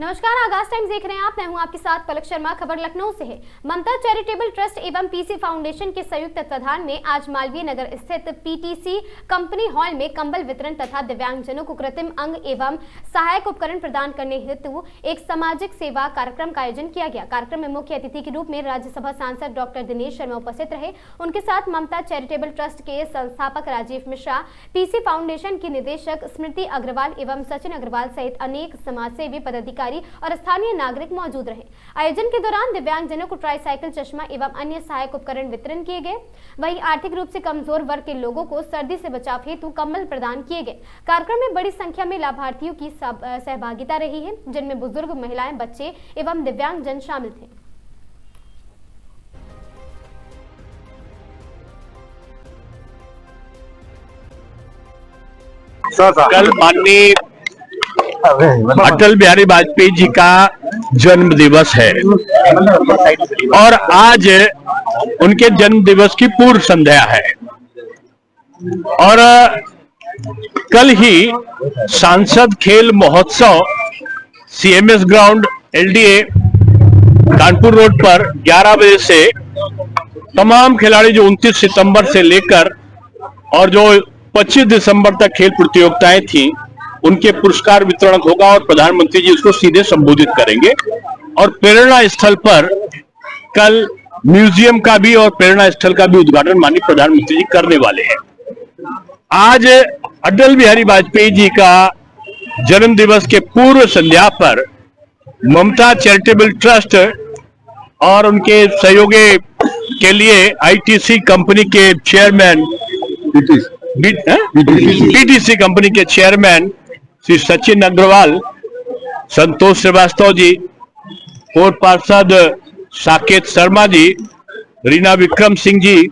नमस्कार, आगाज टाइम्स देख रहे हैं आप। मैं हूं आपके साथ पलक शर्मा। खबर लखनऊ से है। ममता चैरिटेबल ट्रस्ट एवं पीसी फाउंडेशन के संयुक्त तत्वाधान में आज मालवीय नगर स्थित पीटीसी कंपनी हॉल में कंबल वितरण तथा दिव्यांगजनों को कृत्रिम अंग एवं सहायक उपकरण प्रदान करने हेतु एक सामाजिक सेवा कार्यक्रम का आयोजन किया गया। कार्यक्रम में मुख्य अतिथि के रूप में राज्यसभा सांसद डॉक्टर दिनेश शर्मा उपस्थित रहे। उनके साथ ममता चैरिटेबल ट्रस्ट के संस्थापक राजीव मिश्रा, पीसी फाउंडेशन की निदेशक स्मृति अग्रवाल एवं सचिन अग्रवाल सहित अनेक समाजसेवी पदाधिकारी और स्थानीय नागरिक मौजूद रहे। आयोजन के दौरान दिव्यांगजनों को ट्राईसाइकिल, चश्मा एवं अन्य सहायक उपकरण वितरण किए गए। वहीं आर्थिक रूप से कमजोर वर्ग के लोगों को सर्दी से बचाव हेतु कंबल प्रदान किए गए। कार्यक्रम में बड़ी संख्या में लाभार्थियों की सहभागिता रही है, जिनमें बुजुर्ग, महिलाएं, बच्चे एवं दिव्यांगजन शामिल थे। कल माननीय अटल बिहारी वाजपेयी जी का जन्म दिवस है और आज उनके जन्म दिवस की पूर्व संध्या है और कल ही सांसद खेल महोत्सव CMS ground LDA Kanpur road पर 11 बजे से तमाम खिलाड़ी जो 29 सितंबर से लेकर और जो 25 दिसंबर तक खेल प्रतियोगिताएं थी उनके पुरस्कार वितरण होगा और प्रधानमंत्री जी उसको सीधे संबोधित करेंगे। और प्रेरणा स्थल पर कल म्यूजियम का भी और प्रेरणा स्थल का भी उद्घाटन माननीय प्रधानमंत्री जी करने वाले हैं। आज अटल बिहारी वाजपेयी जी का जन्म दिवस के पूर्व संध्या पर ममता चैरिटेबल ट्रस्ट और उनके सहयोगी के लिए आईटीसी कंपनी के चेयरमैन पीटीसी कंपनी के चेयरमैन श्री सचिन अग्रवाल, संतोष श्रीवास्तव जी, पूर्व पार्षद साकेत शर्मा जी, रीना विक्रम सिंह जी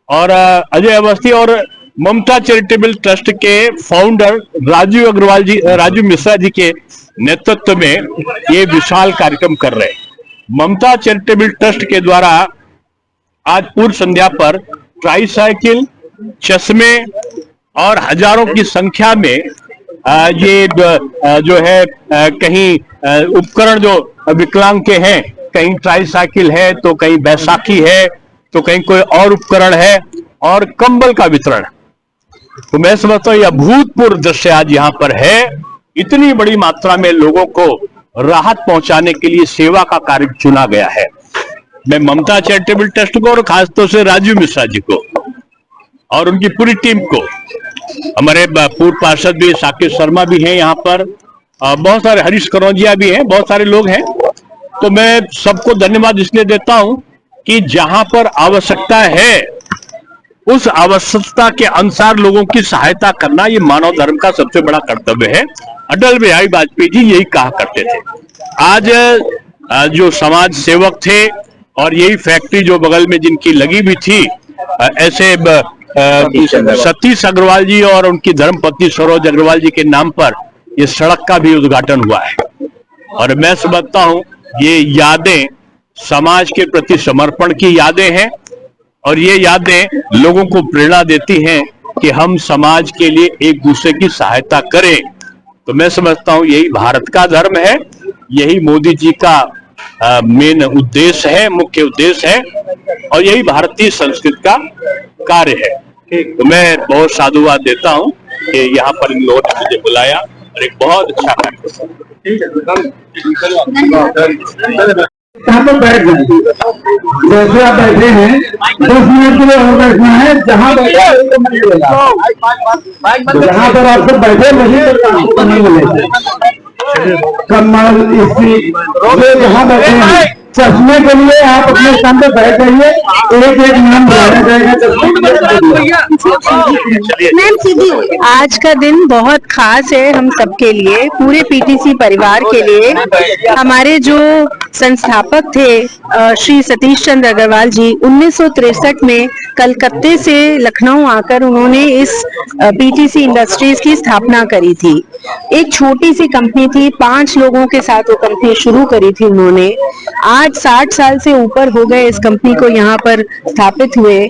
और अजय अवस्थी और ममता चैरिटेबल ट्रस्ट के फाउंडर राजीव मिश्रा जी के नेतृत्व में ये विशाल कार्यक्रम कर रहे हैं। ममता चैरिटेबल ट्रस्ट के द्वारा आज पूर्व संध्या पर ट्राईसाइकिल, चश्मे और हजारों की संख्या में ये जो है कहीं उपकरण जो विकलांग के हैं, कहीं ट्राईसाइकिल है तो कहीं बैसाखी है तो कहीं कोई और उपकरण है और कंबल का वितरण। तो मैं समझता हूं यह अभूतपूर्व दृश्य आज यहाँ पर है। इतनी बड़ी मात्रा में लोगों को राहत पहुंचाने के लिए सेवा का कार्य चुना गया है। मैं ममता चैरिटेबल ट्रस्ट को और खासतौर से राजीव मिश्रा जी को और उनकी पूरी टीम को, हमारे पूर्व पार्षद भी साकेत शर्मा भी हैं यहाँ पर, बहुत सारे हरीश करौजिया भी हैं, बहुत सारे लोग हैं। तो मैं सबको धन्यवाद इसलिए देता हूं कि जहां पर आवश्यकता है उस आवश्यकता के अनुसार लोगों की सहायता करना ये मानव धर्म का सबसे बड़ा कर्तव्य है। अटल बिहारी वाजपेयी जी यही कहा करते थे। आज जो समाज सेवक थे और यही फैक्ट्री जो बगल में जिनकी लगी भी थी, ऐसे सतीश अग्रवाल जी और उनकी धर्मपत्नी सरोज अग्रवाल जी के नाम पर ये सड़क का भी उद्घाटन हुआ है। और मैं समझता हूं ये यादें समाज के प्रति समर्पण की यादें हैं और ये यादें लोगों को प्रेरणा देती हैं कि हम समाज के लिए एक दूसरे की सहायता करें। तो मैं समझता हूं यही भारत का धर्म है, यही मोदी जी का मेन उद्देश्य है, मुख्य उद्देश्य है और यही भारतीय संस्कृति का कार्य है। तो मैं बहुत साधुवाद देता हूं कि यहाँ पर इन लोगों ने मुझे बुलाया और एक बहुत अच्छा कार्यक्रम। जैसे आप बैठे हैं 10 मिनट के लिए और बैठना है, जहाँ पर आपको बैठे नहीं मिलेगा। कमल इसी जहाँ बैठे हैं चश्मे के लिए आप अपने स्थान पे बैठ जाइए, एक एक नाम बताया जाएगा। आज का दिन बहुत खास है हम सबके लिए, पूरे पीटीसी परिवार के लिए। हमारे जो संस्थापक थे श्री सतीश चंद्र अग्रवाल जी 1963 में कलकत्ते से लखनऊ आकर उन्होंने इस पीटीसी इंडस्ट्रीज की स्थापना करी थी। एक छोटी सी कंपनी थी, 5 लोगों के साथ वो कंपनी शुरू करी थी उन्होंने। आज 60 साल से ऊपर हो गए इस कंपनी को यहाँ पर स्थापित हुए।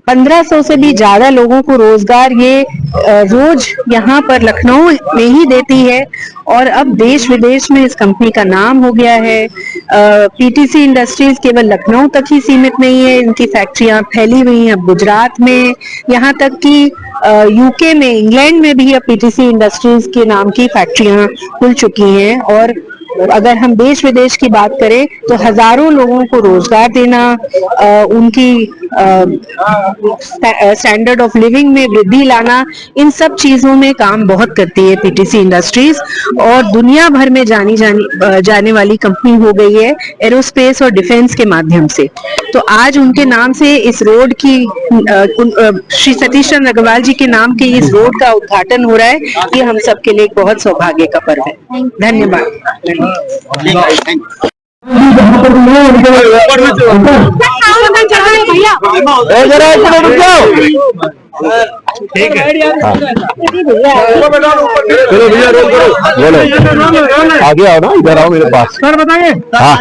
1500 से भी ज्यादा लोगों को रोजगार ये रोज यहाँ पर लखनऊ में ही देती है। और अब देश विदेश में इस कंपनी का नाम हो गया है। पीटीसी इंडस्ट्रीज केवल लखनऊ तक ही सीमित नहीं है, इनकी फैक्ट्रियां फैली हुई हैं अब गुजरात में, यहाँ तक कि यूके में, इंग्लैंड में भी अब पीटीसी इंडस्ट्रीज के नाम की फैक्ट्रियां खुल चुकी हैं। और अगर हम देश विदेश की बात करें तो हजारों लोगों को रोजगार देना, उनकी स्टैंडर्ड ऑफ लिविंग में वृद्धि लाना, इन सब चीजों में काम बहुत करती है पीटीसी इंडस्ट्रीज। और दुनिया भर में जाने वाली कंपनी हो गई है एरोस्पेस और डिफेंस के माध्यम से। तो आज उनके नाम से इस रोड की, श्री सतीश चंद्र अग्रवाल जी के नाम के इस रोड का उद्घाटन हो रहा है। ये हम सबके लिए एक बहुत सौभाग्य का पर्व है। धन्यवाद। ठीक है, चलो भैया रोक करो, बोलो आगे आओ ना, इधर आओ मेरे पास। सर बताइए। हाँ,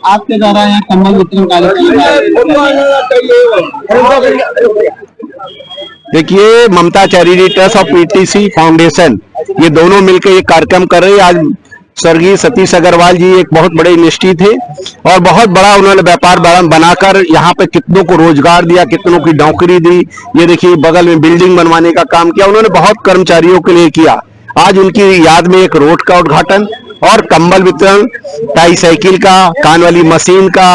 आपके द्वारा यहाँ कम्बल वितरण देखिए, ममता चैरिटी ट्रस्ट और पीटीसी फाउंडेशन ये दोनों मिलकर ये कार्यक्रम कर रहे हैं। आज स्वर्गीय सतीश अग्रवाल जी एक बहुत बड़े इन्वेस्टी थे और बहुत बड़ा उन्होंने व्यापार बनाकर यहाँ पे कितनों को रोजगार दिया, कितनों की नौकरी दी। ये देखिए बगल में बिल्डिंग बनवाने का काम किया उन्होंने, बहुत कर्मचारियों के लिए किया। आज उनकी याद में एक रोड का उद्घाटन और कंबल वितरण, टाई साइकिल का, कान वाली मशीन का,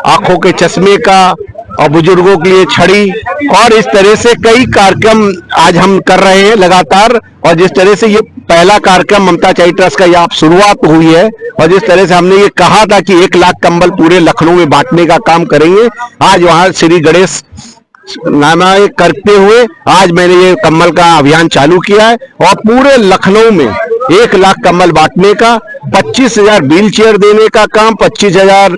आंखों के चश्मे का और बुजुर्गों के लिए छड़ी, और इस तरह से कई कार्यक्रम आज हम कर रहे हैं लगातार। और जिस तरह से ये पहला कार्यक्रम ममता चैरिटी ट्रस्ट का यहाँ शुरुआत हुई है और जिस तरह से हमने ये कहा था कि 1 लाख कंबल पूरे लखनऊ में बांटने का काम करेंगे, आज वहां श्री गणेश नामा करते हुए आज मैंने ये कंबल का अभियान चालू किया है और पूरे लखनऊ में 1 लाख कंबल बांटने का, 25,000 व्हील चेयर देने का काम, 25,000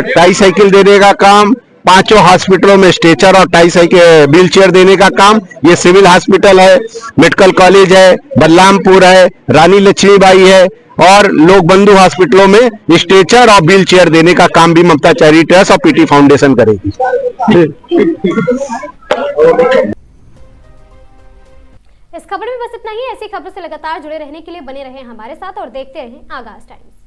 टाई साइकिल देने का काम, 5 हॉस्पिटलों में स्ट्रेचर और टाई साइकिल व्हील चेयर देने का काम। ये सिविल हॉस्पिटल है, मेडिकल कॉलेज है, बलरामपुर है, रानी लक्ष्मीबाई है और लोक बंधु हॉस्पिटलों में स्ट्रेचर और व्हील चेयर देने का काम भी ममता चैरिटी ट्रस्ट और पीटी फाउंडेशन करेगी। इस खबर में बस इतना ही। ऐसी खबरों से लगातार जुड़े रहने के लिए बने रहें हमारे साथ और देखते रहें आगाज टाइम्स।